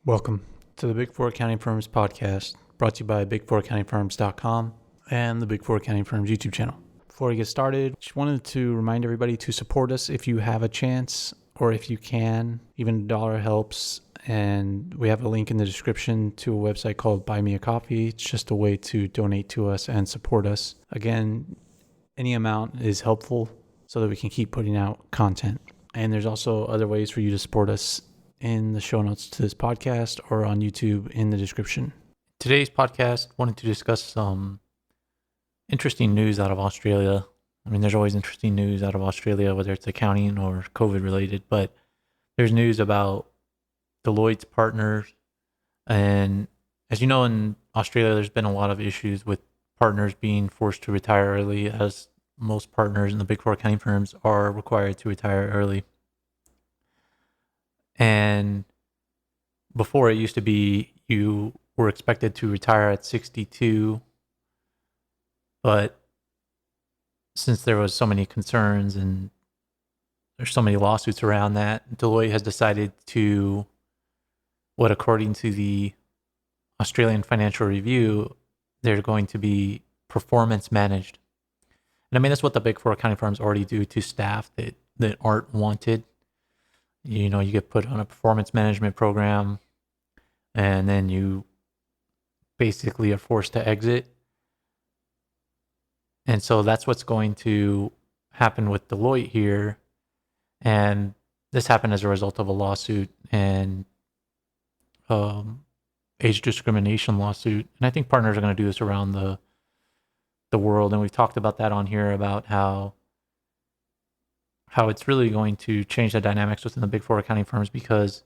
Welcome to the Big Four Accounting Firms podcast, brought to you by big4accountingfirms.com and the Big Four Accounting Firms YouTube channel. Before we get started, just wanted to remind everybody to support us if you have a chance or if you can. Even $1 helps, and we have a link in the description to a website called Buy Me a Coffee. It's just a way to donate to us and support us. Again, any amount is helpful so that we can keep putting out content. And there's also other ways for you to support us in the show notes to this podcast or on YouTube in the description. Today's podcast wanted to discuss some interesting news out of Australia. I mean, there's always interesting news out of Australia, whether it's accounting or COVID related, but there's news about Deloitte's partners. And as you know, in Australia, there's been a lot of issues with partners being forced to retire early, as most partners in the Big Four accounting firms are required to retire early. And before, it used to be you were expected to retire at 62, but since there was so many concerns and there's so many lawsuits around that, Deloitte has decided to, what according to the Australian Financial Review, they're going to be performance managed. And I mean, that's what the Big Four accounting firms already do to staff that aren't wanted. You know, you get put on a performance management program and then you basically are forced to exit. And so that's what's going to happen with Deloitte here. And this happened as a result of a lawsuit and age discrimination lawsuit. And I think partners are going to do this around the world. And we've talked about that on here, about how it's really going to change the dynamics within the Big Four accounting firms, because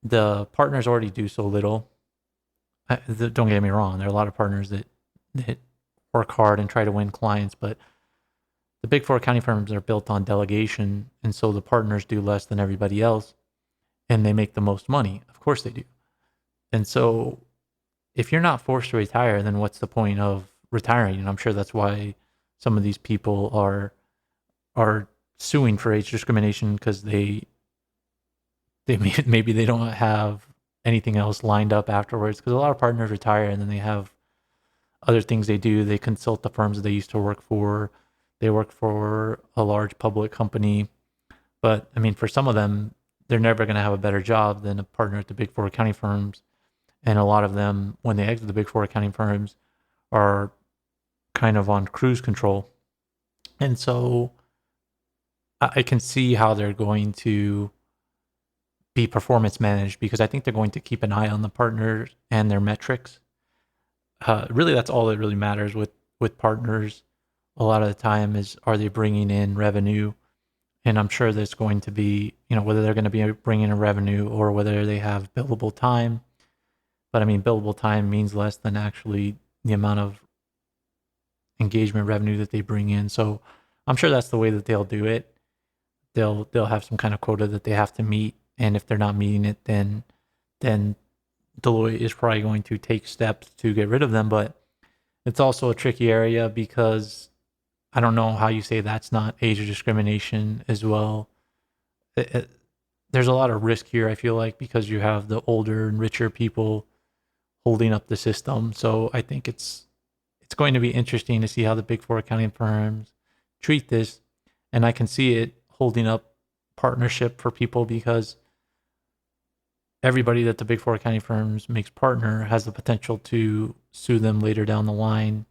the partners already do so little. Don't get me wrong, there are a lot of partners that work hard and try to win clients, but the Big Four accounting firms are built on delegation, and so the partners do less than everybody else, and they make the most money. Of course they do. And so if you're not forced to retire, then what's the point of retiring? And I'm sure that's why some of these people are suing for age discrimination, because they maybe they don't have anything else lined up afterwards, because a lot of partners retire and then they have other things they do. They consult the firms that they used to work for. They work for a large public company. But I mean, for some of them, they're never going to have a better job than a partner at the Big Four accounting firms. And a lot of them, when they exit the Big Four accounting firms, are kind of on cruise control. And so I can see how they're going to be performance managed, because I think they're going to keep an eye on the partners and their metrics. Really, that's all that really matters with partners. A lot of the time is, are they bringing in revenue? And I'm sure there's going to be, whether they're going to be bringing in revenue or whether they have billable time. But I mean, billable time means less than actually the amount of engagement revenue that they bring in. So I'm sure that's the way that they'll do it. They'll have some kind of quota that they have to meet, and if they're not meeting it, then Deloitte is probably going to take steps to get rid of them. But it's also a tricky area, because I don't know how you say that's not age discrimination as well. There's a lot of risk here, I feel like, because you have the older and richer people holding up the system. So I think it's going to be interesting to see how the Big Four accounting firms treat this. And I can see it holding up partnership for people, because everybody that the Big Four accounting firms makes partner has the potential to sue them later down the line.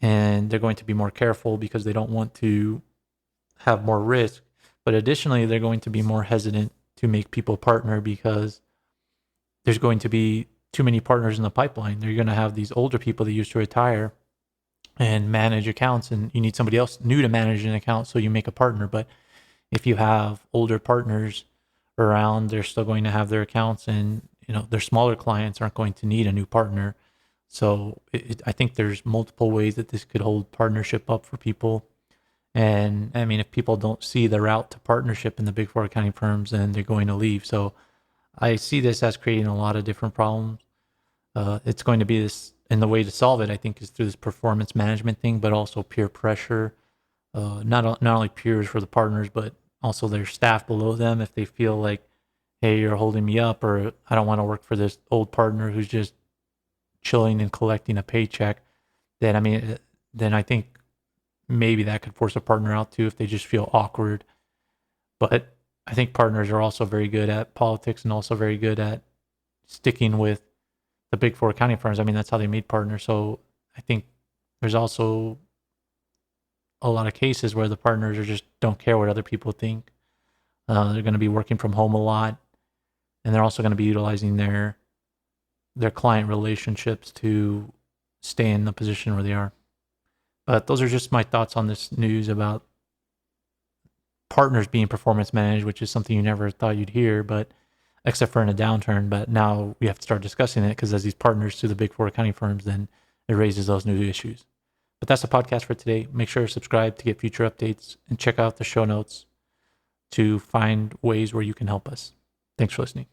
And they're going to be more careful because they don't want to have more risk. But additionally, they're going to be more hesitant to make people partner, because there's going to be too many partners in the pipeline. They're going to have these older people that used to retire and manage accounts, and you need somebody else new to manage an account, so you make a partner. But if you have older partners around, they're still going to have their accounts, and their smaller clients aren't going to need a new partner. So I think there's multiple ways that this could hold partnership up for people. And I mean, if people don't see the route to partnership in the Big Four accounting firms, then they're going to leave. So I see this as creating a lot of different problems. It's going to be this, and the way to solve it, I think, is through this performance management thing, but also peer pressure. Not only peers for the partners, but also their staff below them, if they feel like hey, you're holding me up, or I don't want to work for this old partner who's just chilling and collecting a paycheck, then then I think maybe that could force a partner out too if they just feel awkward. But I think partners are also very good at politics and also very good at sticking with the big four accounting firms. I mean, that's how they made partners. So I think there's also a lot of cases where the partners are just don't care what other people think. They're going to be working from home a lot, and they're also going to be utilizing their client relationships to stay in the position where they are. But those are just my thoughts on this news about partners being performance managed, which is something you never thought you'd hear, but except for in a downturn. But now we have to start discussing it because as these partners to the big four accounting firms, then it raises those new issues. But that's the podcast for today. Make sure to subscribe to get future updates and check out the show notes to find ways where you can help us. Thanks for listening.